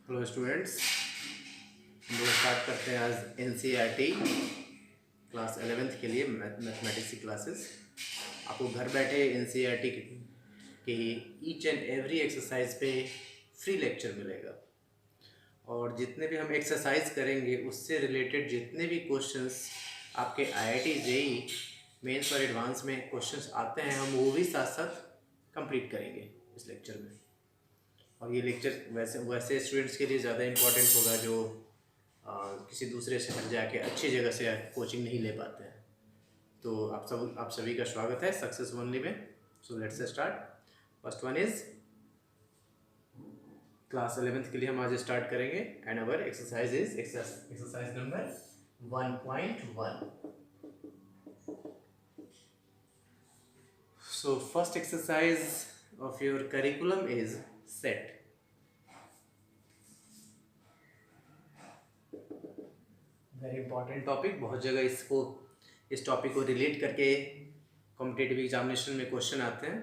Hello students, हम लोग start करते हैं आज एनसीईआरटी क्लास 11th के लिए मैथमेटिक्स की क्लासेस। आपको घर बैठे एनसीईआरटी की ईच एंड एवरी एक्सरसाइज पे फ्री लेक्चर मिलेगा और जितने भी हम एक्सरसाइज करेंगे उससे रिलेटेड जितने भी क्वेश्चंस आपके आईआईटी जेईई मेंस और एडवांस में क्वेश्चंस आते हैं हम वो भी साथ साथ कंप्लीट करेंगे इस लेक्चर में। और ये लेक्चर वैसे वैसे स्टूडेंट्स के लिए ज़्यादा इम्पोर्टेंट होगा जो किसी दूसरे शहर जाके अच्छी जगह से कोचिंग नहीं ले पाते हैं। तो आप सभी का स्वागत है सक्सेस ओनली में। So let's start. First one is class 11th के लिए हम आज स्टार्ट करेंगे and our exercise is exercise number 1.1। So first exercise of your curriculum is set. Very important topic, बहुत जगह इस टॉपिक को रिलेट करके कॉम्पिटिटिव एग्जामिनेशन में क्वेश्चन आते हैं।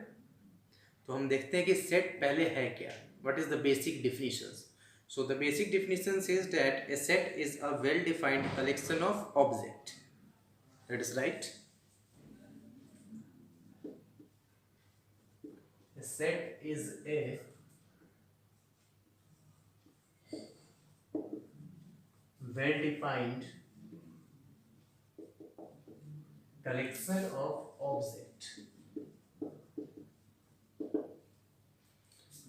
तो हम देखते हैं कि सेट पहले है क्या, what is the basic definitions. So the basic definitions is that A set is a well defined collection of object. That is right. A set is a well defined collection of object.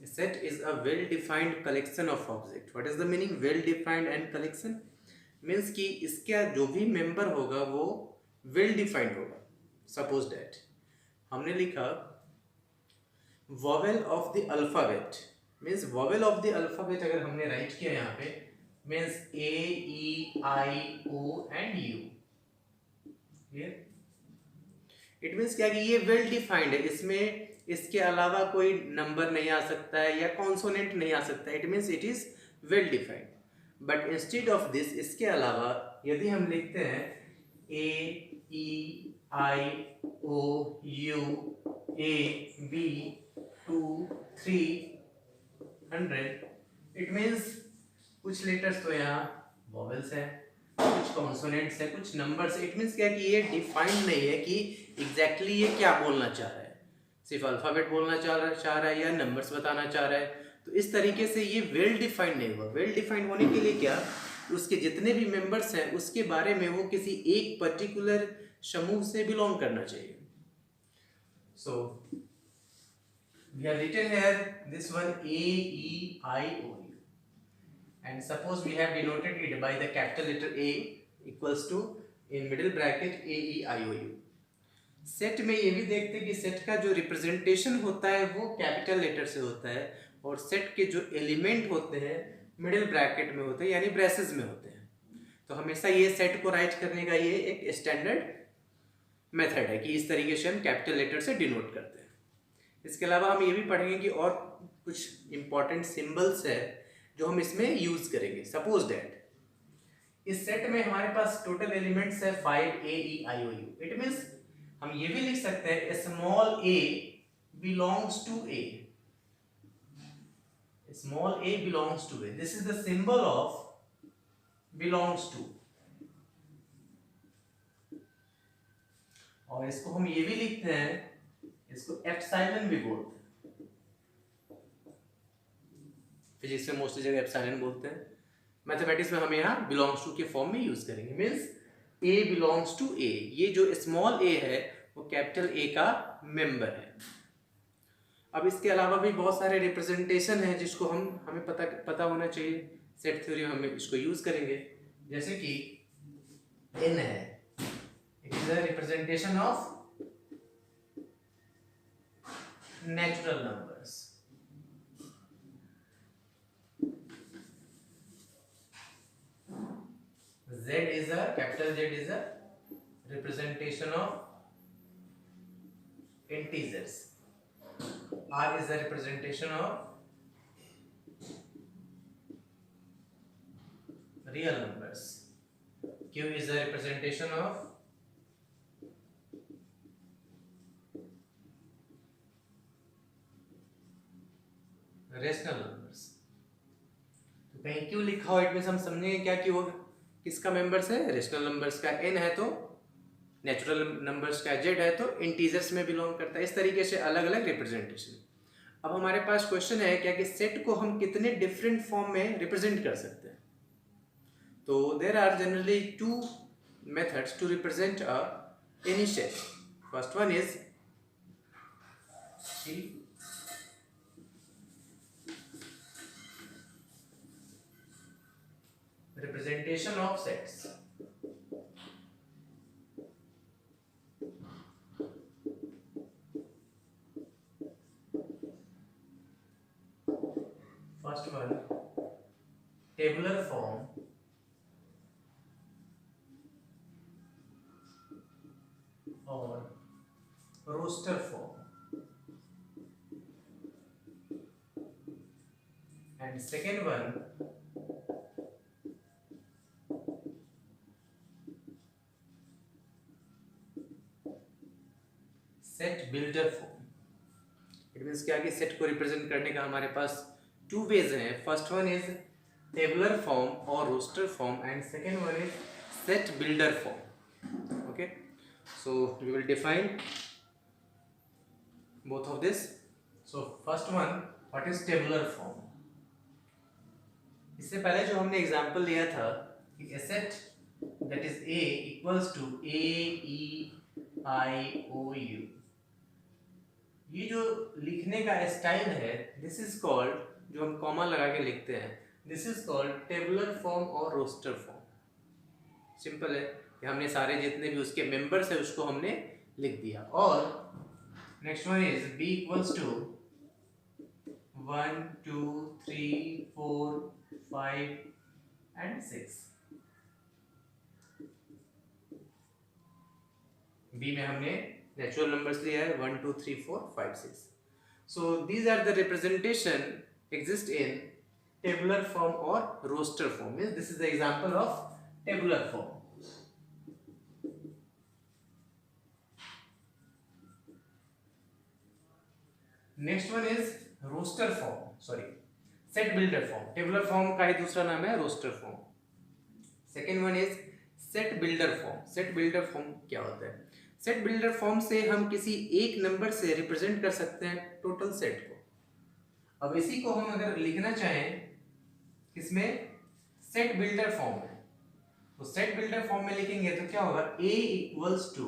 A set is a well defined collection of object. What is the meaning well defined and collection? Means कि इसका जो भी member होगा वो well defined होगा। Suppose that हमने लिखा vowel of the alphabet, means vowel of the alphabet अगर हमने राइट किया यहाँ पे means A E I O and U. It means क्या कि ये वेल डिफाइंड है, इसमें इसके अलावा कोई नंबर नहीं आ सकता है या कॉन्सोनेंट नहीं आ सकता है। It means it is well defined. But instead of this, इसके अलावा यदि हम लिखते हैं A E I O U A B 2 300, it means कुछ लेटर्स तो यहाँ वॉवेल्स है, कुछ कॉन्सोनेंट्स है, कुछ नंबर्स। इट मीन्स क्या कि ये डिफाइंड नहीं है कि एग्जैक्टली ये क्या बोलना चाह रहा है, सिर्फ अल्फाबेट बोलना चाह रहा है या नंबर्स बताना चाह रहा है। तो इस तरीके से ये वेल डिफाइंड नहीं हुआ। वेल डिफाइंड होने के लिए क्या, उसके जितने भी मेंबर्स हैं उसके बारे में वो किसी एक पर्टिकुलर समूह से बिलोंग करना चाहिए। सो we have written here this one A E I O U, and suppose we have denoted it by the capital letter A equals to in middle bracket A E I O U. Set में ये भी देखते हैं कि set का जो representation होता है वो कैपिटल लेटर से होता है और सेट के जो एलिमेंट होते हैं मिडिल ब्रैकेट में होते हैं यानी ब्रेसेस में होते हैं। तो हमेशा ये सेट को राइट करने का ये एक स्टैंडर्ड मेथड है कि इस तरीके से हम कैपिटल लेटर से डिनोट करते हैं। इसके अलावा हम ये भी पढ़ेंगे कि और कुछ इंपॉर्टेंट सिंबल्स है जो हम इसमें यूज करेंगे। सपोज दैट इस सेट में हमारे पास टोटल एलिमेंट्स है 5 A E I O U। It means हम ये भी लिख सकते हैं small a belongs to A। Small a belongs to A, this is the symbol of belongs to। और इसको हम ये भी लिखते हैं, इसको एप्सिलॉन भी बोलते हैं। फिजिक्स में मोस्टली जगह एप्सिलॉन बोलते हैं, मैथमेटिक्स में हम यहाँ बिलोंग्स टू के फॉर्म में यूज करेंगे। Means A belongs to A, ये जो स्मॉल a है वो कैपिटल A का मेंबर है। अब इसके अलावा भी बहुत सारे रिप्रेजेंटेशन है जिसको हमें पता होना चाहिए। सेट थ्योरी में हम इसको यूज करेंगे, जैसे कि n है, it is a representation of natural numbers। Z is a capital Z is a representation of integers। R is a representation of real numbers। Q is a representation of rational numbers। कहीं क्यों लिखा हो it means हम समझेंगे क्या कि वो किसका मेंबर्स है, रेशनल नंबर्स का। n है तो नेचुरल नंबर्स का, z है तो इंटीजर्स में बिलोंग करता है। इस तरीके से अलग अलग रिप्रेजेंटेशन। अब हमारे पास क्वेश्चन है क्या कि सेट को हम कितने डिफरेंट फॉर्म में रिप्रेजेंट कर सकते हैं। तो there are generally two methods to represent any set. First one is representation of sets. First one, tabular form or roster form, and second one, set builder form. It means क्या कि set को represent करने का हमारे पास two ways हैं। First one is tabular form और roster form, and second one is set builder form. Okay, so we will define both of this. So first one, what is tabular form? इससे पहले जो हमने example लिया था कि a set that is a equals to a e i o u, ये जो लिखने का स्टाइल है दिस इज कॉल्ड, जो हम कॉमा लगा के लिखते हैं, this is called tabular form और रोस्टर फॉर्म। सिंपल है कि हमने सारे जितने भी उसके मेंबर्स है उसको हमने लिख दिया। और next one is b equals to 1 2 3 4 5 and 6। b में हमने नेचुरल नंबर्स लिया है 1 2 3 4 5 6। So these are the representation exist in tabular form और roster form. Means this is the example of tabular form. Next one is roster form, sorry set builder form. Tabular form का ही दूसरा नाम है roster form. Second one is set builder form. Set builder form क्या होता है? Set builder form से हम किसी एक नंबर से रिप्रेजेंट कर सकते हैं टोटल सेट को। अब इसी को हम अगर लिखना चाहें किसमें, सेट बिल्डर फॉर्म में, तो सेट बिल्डर फॉर्म में लिखेंगे तो क्या होगा, a equals to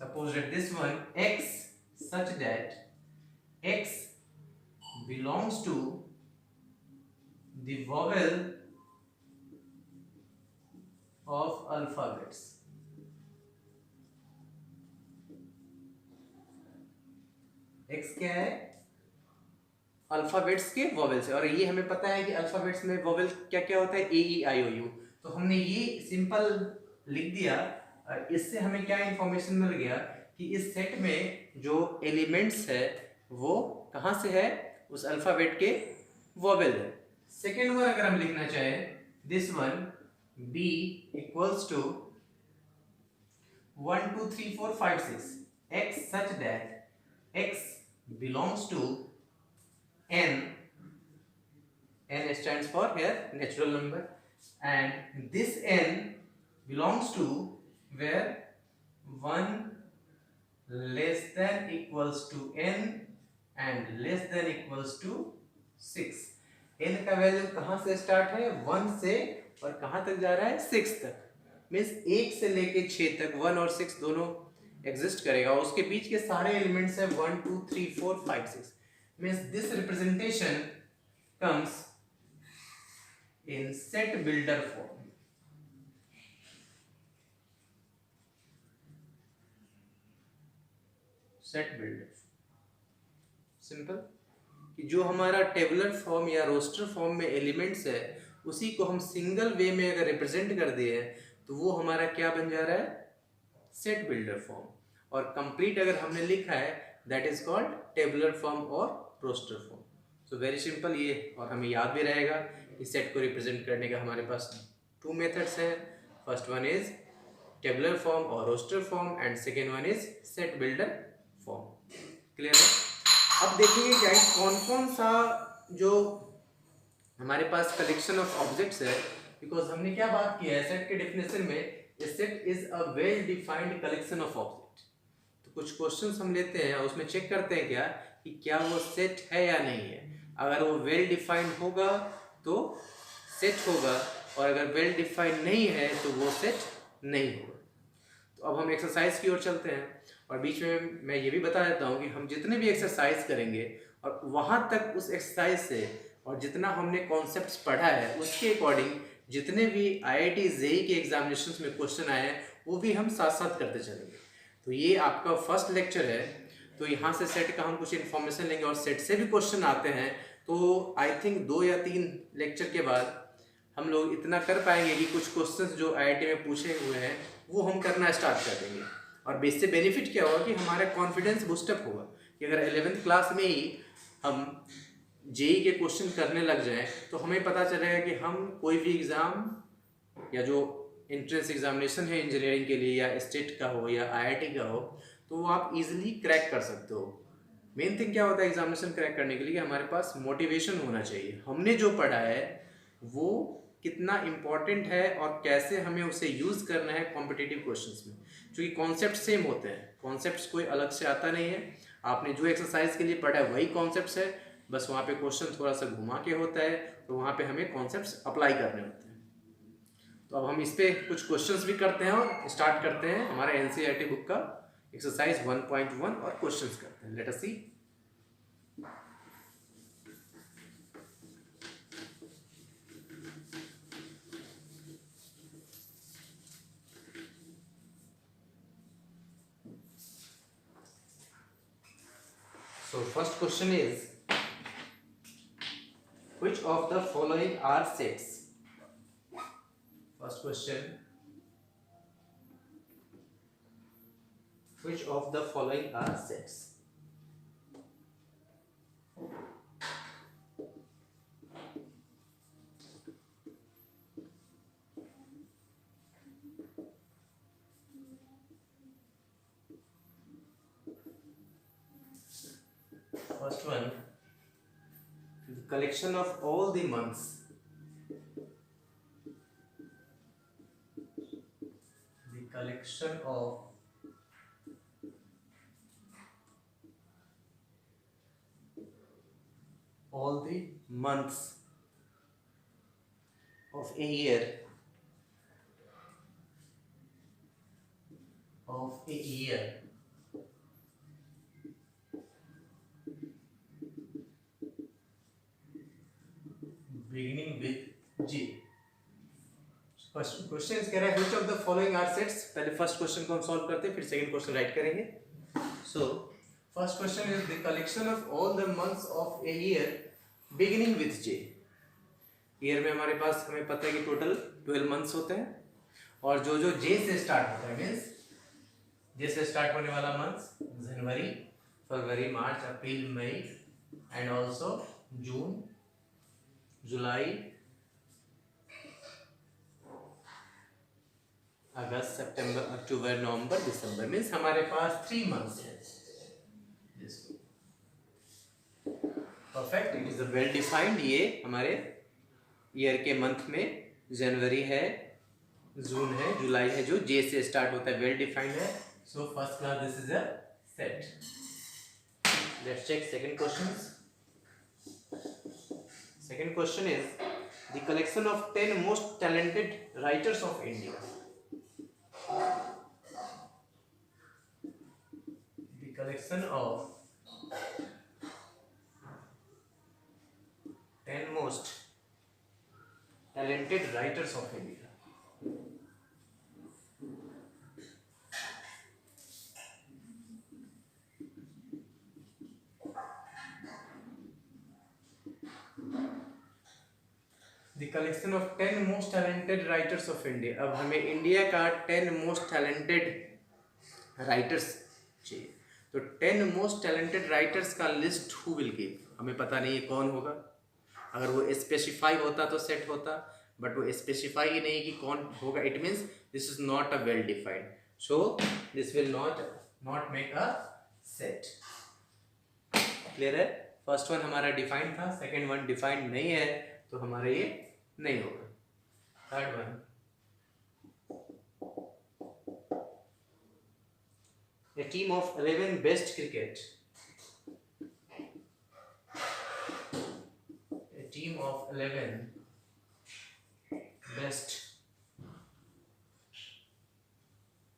suppose that this one x such that x belongs to the vowel of alphabets। x क्या है, अल्फाबेट्स के वॉवेल से। और ये हमें पता है कि अल्फाबेट्स में वॉवेल क्या क्या होता है, ए ई आई ओ यू। तो हमने ये सिंपल लिख दिया। इससे हमें क्या इंफॉर्मेशन मिल गया कि इस सेट में जो एलिमेंट्स है वो कहाँ से है, उस अल्फाबेट के वॉवेल है। सेकेंड वन अगर हम लिखना चाहें, this one b equals to 1 2 3 4 5 6 x such that x belongs to n stands for here natural number, and this n belongs to where 1 less than equals to n and less than equals to 6। n का value कहाँ से start है, 1 से, और कहाँ तक जा रहा है, 6 तक। मीन्स 1 से लेके 6 तक 1 और 6 दोनों एग्जिस्ट करेगा। उसके बीच के सारे एलिमेंट्स है 1 2 3 4 5 6। Means this representation comes in set builder form। Set builder simple कि जो हमारा टेबुलर फॉर्म या रोस्टर फॉर्म में एलिमेंट्स है उसी को हम सिंगल वे में अगर रिप्रेजेंट कर दिए तो वो हमारा क्या बन जा रहा है, सेट बिल्डर फॉर्म। और कंप्लीट अगर हमने लिखा है that is called tabular form और roster form. So very simple ये, और हमें याद भी रहेगा कि सेट को रिप्रेजेंट करने का हमारे पास टू मेथड्स हैं। First one is tabular form और roster form, and second one is set builder form. Clear है? अब देखिए गाइस कौन कौन सा जो हमारे पास कलेक्शन ऑफ ऑब्जेक्ट्स है, बिकॉज हमने क्या बात की है सेट के डेफिनेशन में, a set is a well defined collection of object. तो कुछ क्वेश्चंस हम लेते हैं उसमें चेक करते हैं क्या कि क्या वो सेट है या नहीं है। अगर वो वेल डिफाइंड होगा तो सेट होगा, और अगर वेल डिफाइंड नहीं है तो वो सेट नहीं होगा। तो अब हम एक्सरसाइज की ओर चलते हैं, और बीच में मैं ये भी बता देता हूँ कि हम जितने भी एक्सरसाइज करेंगे और वहाँ तक उस एक्सरसाइज से और जितना हमने कॉन्सेप्ट्स पढ़ा है उसके अकॉर्डिंग जितने भी IIT JEE के एग्जामिनेशंस में क्वेश्चन आए हैं वो भी हम साथ साथ करते चलेंगे। तो ये आपका फर्स्ट लेक्चर है, तो यहाँ से सेट का हम कुछ इन्फॉर्मेशन लेंगे और सेट से भी क्वेश्चन आते हैं। तो आई थिंक 2 या 3 लेक्चर के बाद हम लोग इतना कर पाएंगे कि कुछ क्वेश्चंस जो IIT में पूछे हुए हैं वो हम करना स्टार्ट कर देंगे। और इससे बेनिफिट क्या होगा कि हमारा कॉन्फिडेंस बूस्टअप होगा कि अगर 11th क्लास में ही हम JEE के क्वेश्चन करने लग जाएं तो हमें पता चलेगा कि हम कोई भी एग्ज़ाम या जो एंट्रेंस एग्जामिनेशन है इंजीनियरिंग के लिए या स्टेट का हो या IIT का हो तो वो आप इजीली क्रैक कर सकते हो। मेन थिंग क्या होता है एग्जामिनेशन क्रैक करने के लिए कि हमारे पास मोटिवेशन होना चाहिए, हमने जो पढ़ा है वो कितना इम्पोर्टेंट है और कैसे हमें उसे यूज़ करना है कॉम्पिटिटिव क्वेश्चंस में, क्योंकि कॉन्सेप्ट सेम होते हैं, कॉन्सेप्ट्स कोई अलग से आता नहीं है। आपने जो एक्सरसाइज के लिए पढ़ा है वही कॉन्सेप्ट्स है, बस वहाँ पे क्वेश्चन थोड़ा सा घुमा के होता है, तो वहाँ पे हमें कॉन्सेप्ट्स अप्लाई करने होते हैं। तो अब हम इस पे कुछ क्वेश्चंस भी करते हैं और स्टार्ट करते हैं हमारा NCERT बुक का एक्सरसाइज 1.1 और क्वेश्चंस करते हैं। Let us C. So first question is, which of the following are sets? First question, which of the following are sets? First one, the collection of all the months. The collection of all the months of a year beginning with G. First question कह रहा है which of the following are sets। पहले first question को हम solve करते हैं फिर second question right करेंगे। So first question is the collection of all the months of a year beginning with J। Year में हमारे पास हमें पता है कि टोटल 12 मंथ्स होते हैं, और जो जो J से स्टार्ट होता है मीन्स J से स्टार्ट होने वाला months January, February, March, April, May and also June, July, August, September, October, November, December, means हमारे पास 3 मंथ्स हैं। Perfect, it is a well defined. ये हमारे ईयर के मंथ में जनवरी है, जून है, जुलाई है, जो J से स्टार्ट होता है, वेल डिफाइंड है। So first class this is a set. Let's check second question. Second question is the collection of 10 most talented writers of India. The collection of 10 most talented writers of India. The collection of 10 most talented writers of India. अब हमें India का 10 most talented writers चाहिए, तो 10 most talented writers का list who will give, हमें पता नहीं है कौन होगा। अगर वो स्पेसिफाई होता तो सेट होता, बट वो स्पेसिफाई ही नहीं कि कौन होगा, it means this is not a well defined, so this will not make a set. Clear है? फर्स्ट वन हमारा डिफाइंड था, सेकेंड वन डिफाइंड नहीं है, तो हमारा ये नहीं होगा। Third one, a team of 11 best cricket, a team of 11 best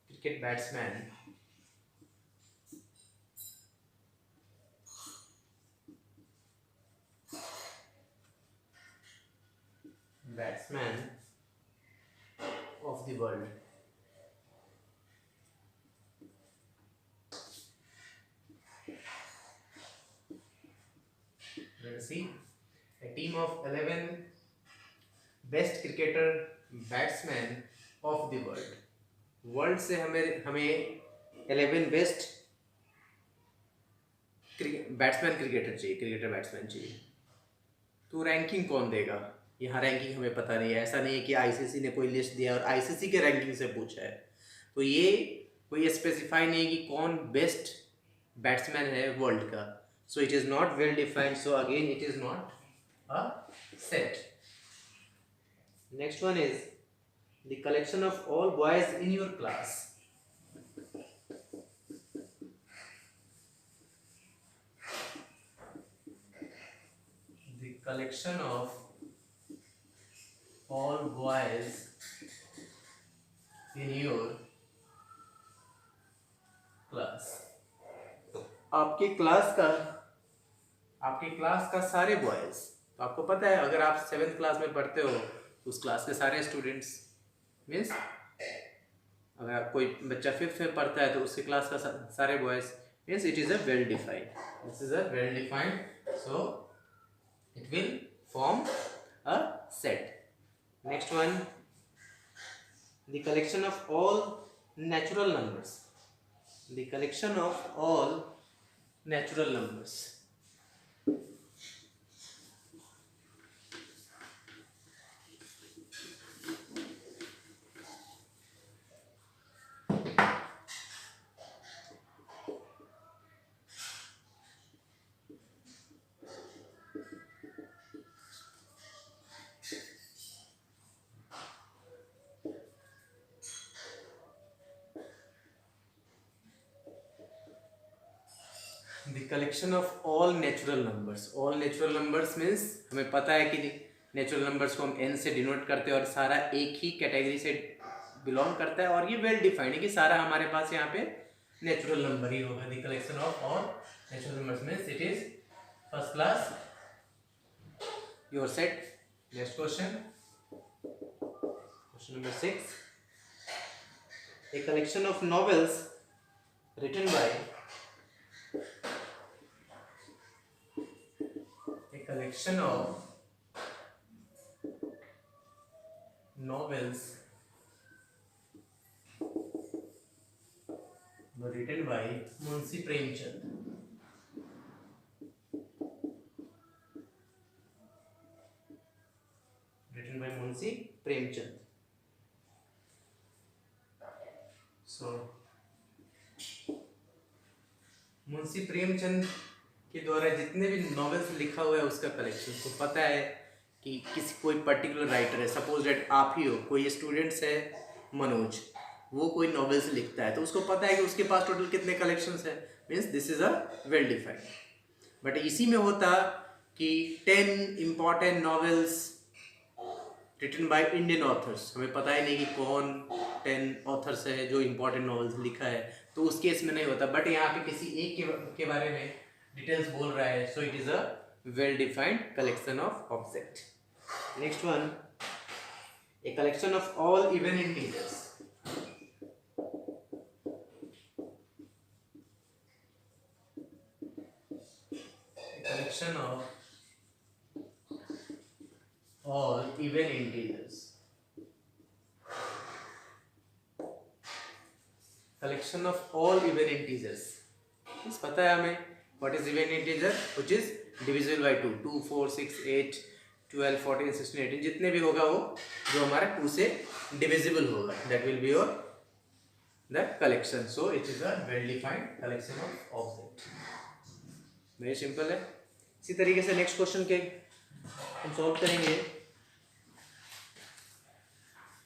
cricket batsmen of the world. Let's see, a team of 11 best cricketer batsmen of the world. World से हमें 11 best batsman cricketer batsman चाहिए। तो ranking कौन देगा? यहाँ ranking हमें पता नहीं है। ऐसा नहीं है कि आईसीसी ने कोई लिस्ट दिया और आईसीसी के रैंकिंग से पूछा है। तो ये कोई स्पेसिफाई नहीं है कि कौन बेस्ट बैट्समैन है वर्ल्ड का। So it is not well defined, so again it is not a set. Next one is the collection of all boys in your class. The collection of all boys in your class. आपके class का सारे boys. तो आपको पता है अगर आप 7th class में पढ़ते हो तो उस क्लास के सारे स्टूडेंट्स मीन्स अगर कोई बच्चा 5th में पढ़ता है तो उसके क्लास का सारे boys means it is a well defined. This is a well defined, so it will form a set. Next one, the collection of all natural numbers. The collection of all natural numbers. The collection of all natural numbers. All natural numbers means हमें पता है कि natural numbers को हम n से denote करते हैं और सारा एक ही कैटेगरी से बिलोंग करता है और ये वेल डिफाइंड है कि सारा हमारे पास यहाँ पे नेचुरल नंबर ही होगा। The collection of all natural numbers means it is first class your set. Next question, question number 6, a collection of novels written by collection of novels were written by Munshi Premchand. Written by Munshi Premchand. So Munshi Premchand के द्वारा जितने भी novels लिखा हुआ है उसका collection. तो पता है कि किसी कोई पर्टिकुलर राइटर है, सपोज डेट आप ही हो, कोई स्टूडेंट्स है मनोज, वो कोई नॉवेल्स लिखता है तो उसको पता है कि उसके पास टोटल कितने कलेक्शंस है। Means this is a well defined. But इसी में होता कि 10 important novels written by Indian authors, हमें पता ही नहीं कि कौन 10 ऑथर्स है जो इम्पोर्टेंट नॉवेल्स लिखा है, तो उस केस में नहीं होता। बट यहाँ पे किसी एक के बारे में डिटेल्स बोल रहा है, so it is a well defined collection of object. Next one, a collection of all even integers. Collection of all even integers. Collection of all even integers. इस पता है हमें what is even integer, which is divisible by 2. 2, 4, 6, 8, 12, 14, 16, 18 जितने भी होगा वो जो हमारा 2 से divisible होगा, that will be your the collection. So it is a well defined collection of object. Very simple है। इसी तरीके से नेक्स्ट क्वेश्चन के हम सॉल्व करेंगे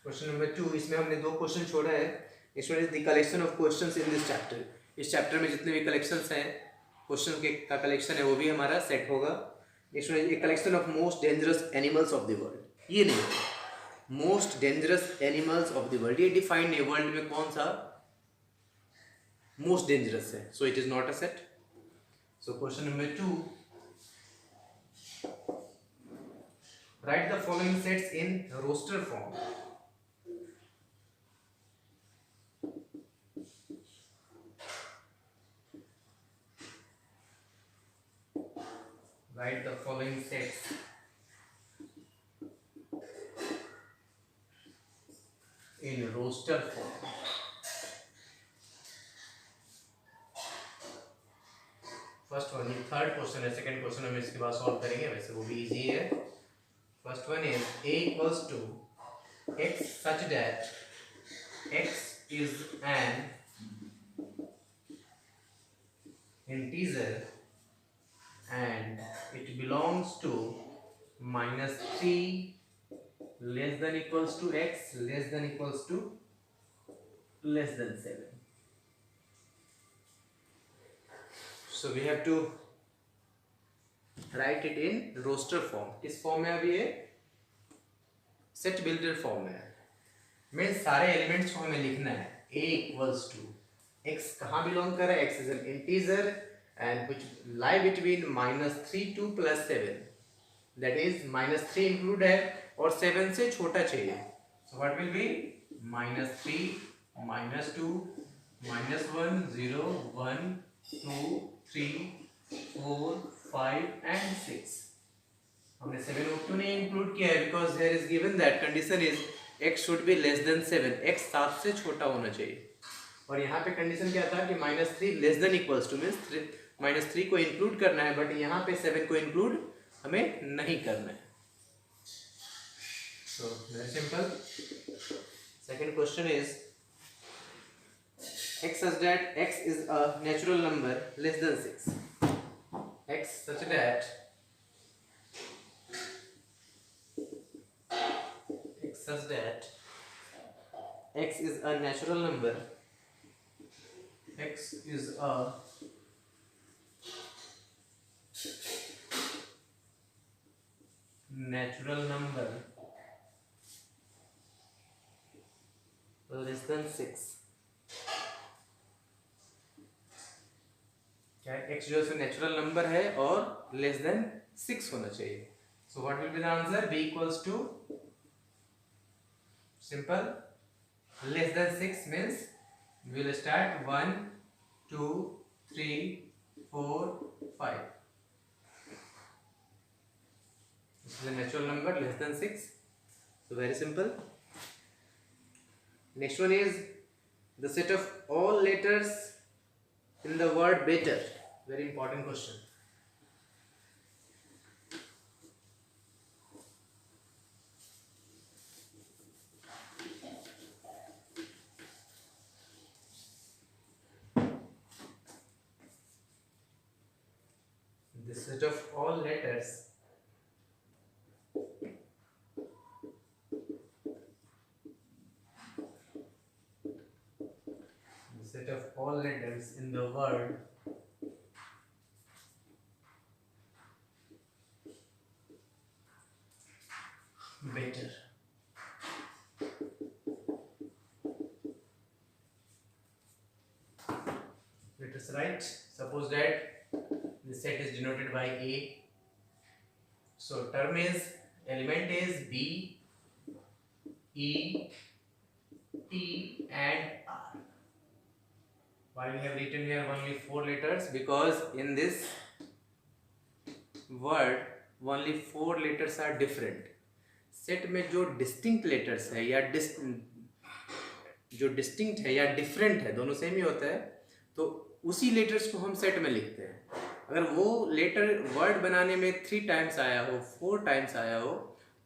क्वेश्चन नंबर 2। इसमें हमने 2 क्वेश्चन छोड़ा है। इसमें is the collection of questions in this chapter. इस चैप्टर में जितने भी कलेक्शंस हैं क्वेश्चन के का कलेक्शन है वो भी हमारा सेट होगा। इसमें एक collection of most dangerous animals of the world, ये नहीं, most dangerous animals of the world, ये डिफाइन है वर्ल्ड में कौन सा मोस्ट डेंजरस है, so it is not a set. So question number 2, write the following sets in roster form. Write the following sets in roster form. First one, ये third question है, second question हम इसके बाद solve करेंगे, वैसे वो भी इजी है। First one is a equals to x such that x is an integer and it belongs to -3 less than equals to x less than equals to less than 7. So we have to write it in roster form. किस form में अभी ये set builder form में है। Means सारे elements को हमें लिखना है। a equals to x कहाँ बिलोंग कर रहा है, x is an integer and which lie between -3 to +7, that is -3 include है और 7 से छोटा चाहिए। so what will be -3 -2 -1 0 1 2 3 4 5 and 6। हमने 7 को क्यों नहीं इंक्लूड किया है, because there is given that condition is x should be less than 7, x 7 से छोटा होना चाहिए। और यहाँ पे कंडीशन क्या था कि -3 less than equals two means -3 को इंक्लूड करना है, बट यहाँ पे 7 को इंक्लूड हमें नहीं करना है। सो very simple. Second question is x such that x is a natural number less than 6, x such that x is a natural number, x is a natural number less than 6। क्या x जो है natural number है और less than 6 होना चाहिए। So what will be the answer, b equals to simple less than 6 means we will start 1 2 3 4 5। This is a natural number less than 6, so very simple. Next one is the set of all letters in the word better, very important question। the set of all letters in the word better। Let us write, suppose that the set is denoted by a, so term is element is b e t and r। Why we have written here only 4 letters, because in this word only 4 letters are different। Set में जो distinct letters है या जो distinct है या different है, दोनों same ही होता है, तो उसी लेटर्स को हम सेट में लिखते हैं। अगर वो लेटर वर्ड बनाने में 3 टाइम्स आया हो, 4 टाइम्स आया हो,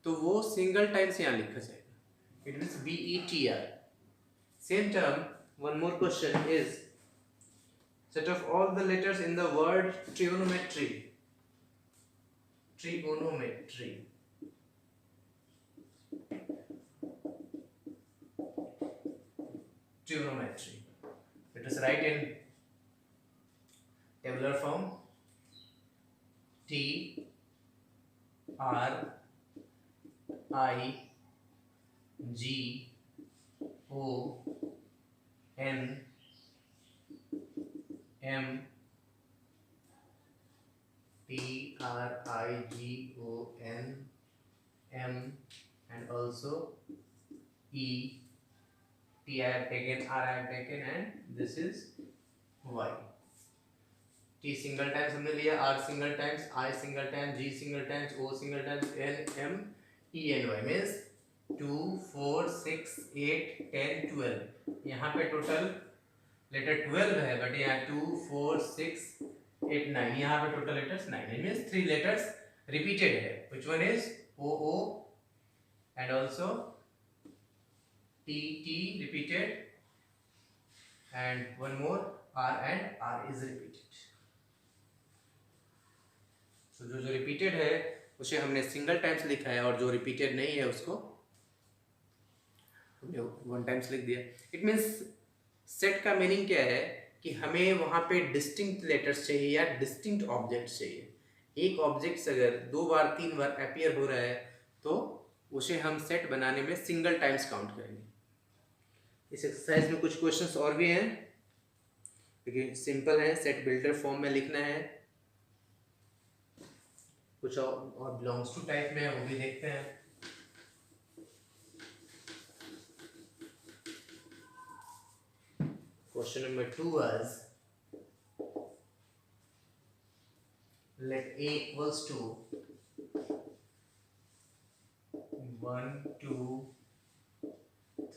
तो वो सिंगल टाइम्स यहाँ लिखा जाएगा। It means BETR। Same term, one more question is set of all the letters in the word trigonometry। trigonometry. Trigonometry. Let us write in tabular form. T R I G O N M T R I G O N M and also E. T I have taken, R I have taken, and this is Y. T single times हमने लिया, R single times, I single times, G single times, O single times, N M E N Y means 2 4 6 8 10 12. यहाँ पे total letter 12 है, but यहाँ 2 4 6 8 9, यहाँ पे total letters 9 है, means 3 letters repeated है. Which one is O O and also T T repeated and one more R and R is repeated. तो जो रिपीटेड है उसे हमने सिंगल टाइम्स लिखा है और जो रिपीटेड नहीं है उसको हमने वन टाइम्स लिख दिया. इट मीन्स सेट का मीनिंग क्या है कि हमें वहाँ पे डिस्टिंक्ट लेटर्स चाहिए या डिस्टिंक्ट ऑब्जेक्ट्स चाहिए. एक ऑब्जेक्ट्स अगर 2 बार 3 बार अपीयर हो रहा है तो उसे हम सेट बनाने में सिंगल टाइम्स काउंट करेंगे. इस एक्सरसाइज में कुछ क्वेश्चंस और भी हैं, लेकिन सिंपल है, सेट बिल्डर फॉर्म में लिखना है. कुछ और बिलोंग्स टू टाइप में है, वो भी देखते हैं. Question number 2 was let A equals to 1 2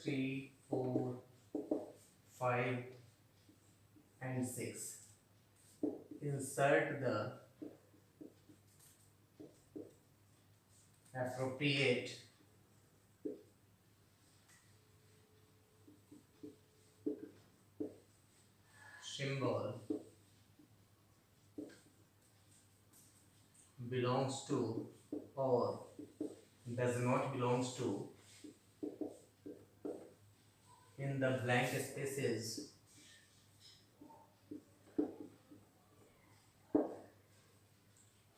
3 4 5 and 6. Insert the appropriate symbol belongs to or does not belongs to in the blank spaces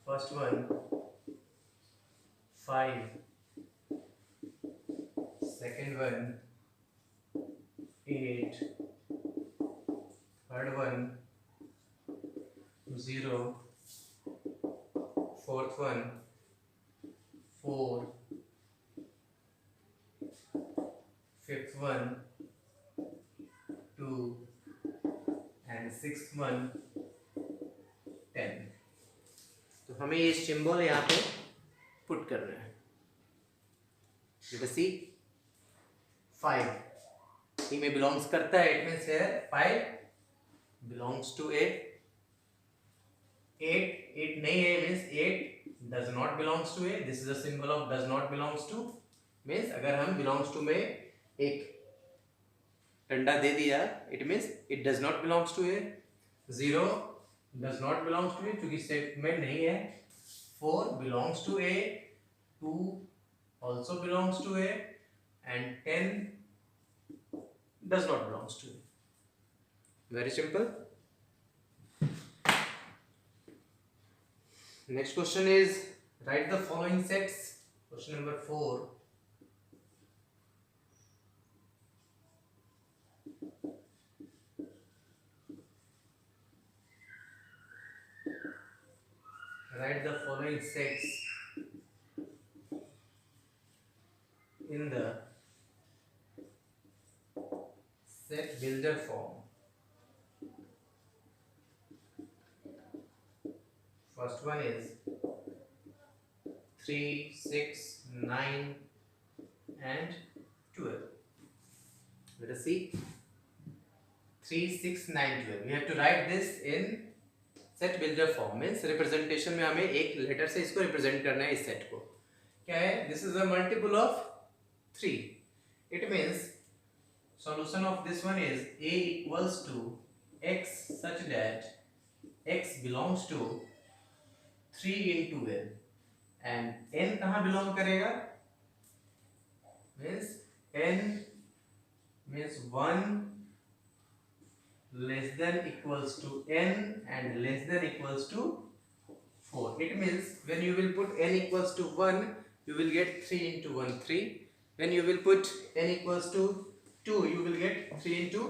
first one 5, second one 8, third one 0, fourth one 4, fifth one 2 and sixth one 10. तो हमें ये symbol यहाँ पे put करना है. Let's see 5 T में belongs करता है, it means here 5 belongs to A. 8 नहीं है means 8 does not belongs to A. This is a symbol of does not belongs to. Means अगर हम बिलोंग्स टू में एक डंडा दे दिया, it means it does not belongs to A. 0 does not belongs to A क्योंकि set में नहीं है. 4 belongs to A, 2 also belongs to A, and 10 does not belongs to A. Very simple. Next question is write the following sets. Question number 4. Write the following sets in the set builder form. First one is 3, 6, 9 and 12. Let us see. 3, 6, 9, 12. We have to write this in set builder form. Means representation में हमें एक letter से इसको represent करना है. इस set को क्या है? This is a multiple of 3. It means solution of this one is a equals to x such that x belongs to 3 into n. And n कहाँ बिलोंग करेगा, means n means 1 less than equals to n and less than equals to 4. It means when you will put n equals to 1, you will get 3 into 1 3. When you will put n equals to 2, you will get 3 into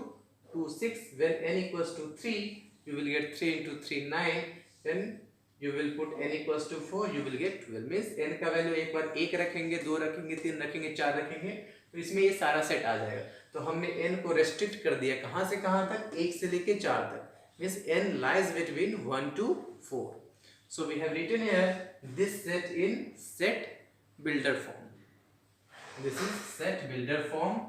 2 6. When n equals to 3, you will get 3 into 3 9. When you will put n equals to 4, you will get 12. Means n का value एक बार 1 रखेंगे, 2 रखेंगे, 3 रखेंगे, 4 रखेंगे, तो इसमें ये सारा सेट आ जाएगा। तो हमने n को रेस्ट्रिक्ट कर दिया कहाँ से कहाँ तक, 1 से लेके 4 तक, means n lies between 1 to 4. So we have written here this set in set builder form. This is set builder form.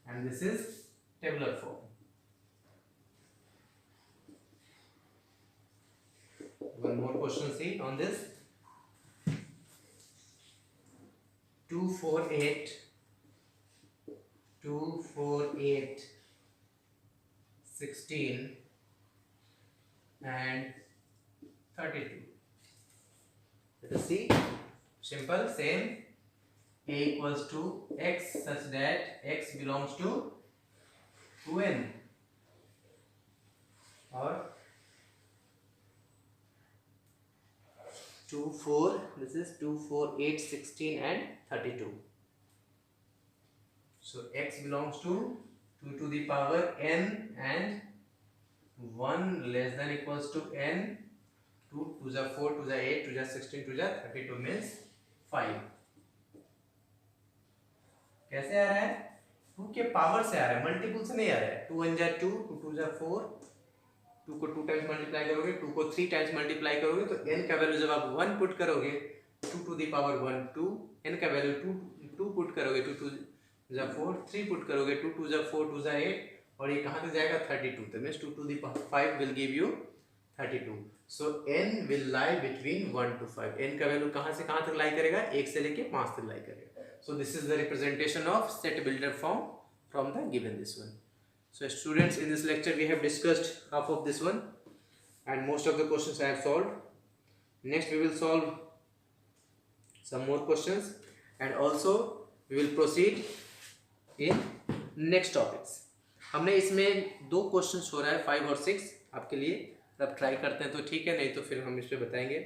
And this is tabular form. One more question, see on this. 2 4 8 2 4 8 16 and 32. Let us see. Simple, same. A equals to x such that x belongs to n, or 2 4, this is 2 4 8 16 and 32. So x belongs to 2 to the power n and 1 less than equals to n. 2 to the 4 to the 8 to the 16 to the 32 means 5. कैसे आ रहा है, 2 के power से आ रहा है, multiple से नहीं आ रहा है। 2 1 जा 2, 2 2 जा 4, 2 को 2 टाइम्स मल्टीप्लाई करोगे, 2 को 3 टाइम्स मल्टीप्लाई करोगे, तो n का वैल्यू जब आप 1 पुट करोगे 2 टू द पावर 1 2, n का वैल्यू 2 पुट करोगे 2 2 जा 4, 3 पुट करोगे 2 2 जा 4 2 जा 8, और ये कहाँ तक जाएगा 32, तो means 2 to the power 5 will give you 32. So n will lie between 1 to 5. n का वैल्यू कहाँ से कहाँ तक लाई करेगा, 1 से लेके 5 तक लाई करेगा। So this is the representation of set builder form from the given this one. So students, in this lecture we have discussed half of this one and most of the questions I have solved. Next we will solve some more questions and also we will proceed in next topics. हमने इसमें 2 questions हो रहा है 5 और 6 आपके लिए, अब try करते हैं तो ठीक है, नहीं तो फिर हम इस पे बताएंगे।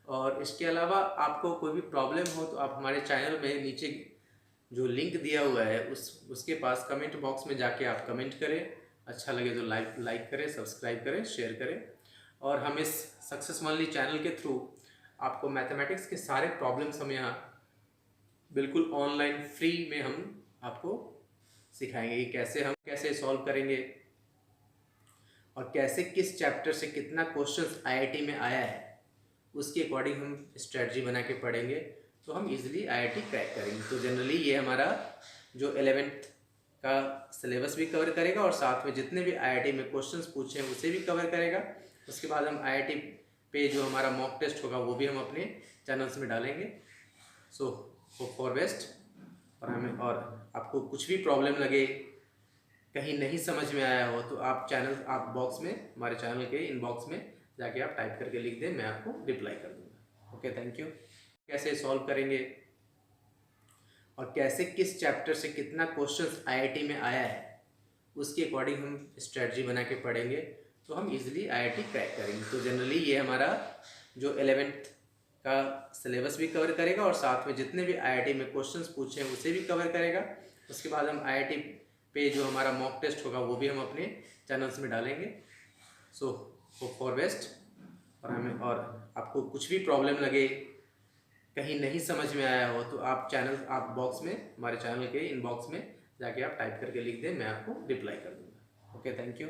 और इसके अलावा आपको कोई भी प्रॉब्लम हो तो आप हमारे चैनल में नीचे जो लिंक दिया हुआ है उसके पास कमेंट बॉक्स में जाके आप कमेंट करें, अच्छा लगे तो लाइक करें, सब्सक्राइब करें, शेयर करें। और हम इस सक्सेस ओनली चैनल के थ्रू आपको मैथमेटिक्स के सारे प्रॉब्लम्स हम यहाँ बिल्कुल ऑनलाइन फ्री में हम आपको सिखाएंगे कि कैसे सॉल्व करेंगे और कैसे किस चैप्टर से कितना क्वेश्चंस आईआईटी में आया है, उसके अकॉर्डिंग हम स्ट्रेटजी बना के पढ़ेंगे तो हम इजीली आईआईटी क्रैक करेंगे। तो जनरली ये हमारा जो 11th का सिलेबस भी कवर करेगा और साथ में जितने भी आईआईटी में क्वेश्चंस पूछे हैं उसे भी कवर करेगा। उसके बाद हम आईआईटी पे जो हमारा मॉक टेस्ट होगा वो भी हम अपने चैनल्स में डालेंगे। So hope for best. और आपको कुछ भी प्रॉब्लम लगे, कहीं नहीं समझ में आया हो तो आप बॉक्स में, हमारे चैनल के इनबॉक्स में जाके आप टाइप करके लिख दें, मैं आपको रिप्लाई कर दूंगा। Okay, thank you. कैसे सॉल्व करेंगे और कैसे किस चैप्टर से कितना क्वेश्चंस आईआईटी में आया है उसके अकॉर्डिंग हम स्ट्रेटजी बना के पढ़ेंगे तो हम इजीली आईआईटी क्रैक करेंगे। तो जनरली ये हमारा जो 11th का सिलेबस भी कवर करेगा और साथ में जितने भी आईआईटी में क्वेश्चंस पूछे हैं उसे भी कवर करेगा। उसके बाद हम आईआईटी पे जो हमारा मॉक टेस्ट होगा वो भी हम अपने चैनल्स में डालेंगे। So hope for best. और आपको कुछ भी प्रॉब्लम लगे, कहीं नहीं समझ में आया हो तो आप बॉक्स में, हमारे चैनल के इनबॉक्स में जाके आप टाइप करके लिख दें, मैं आपको रिप्लाई कर दूंगा। Okay, thank you.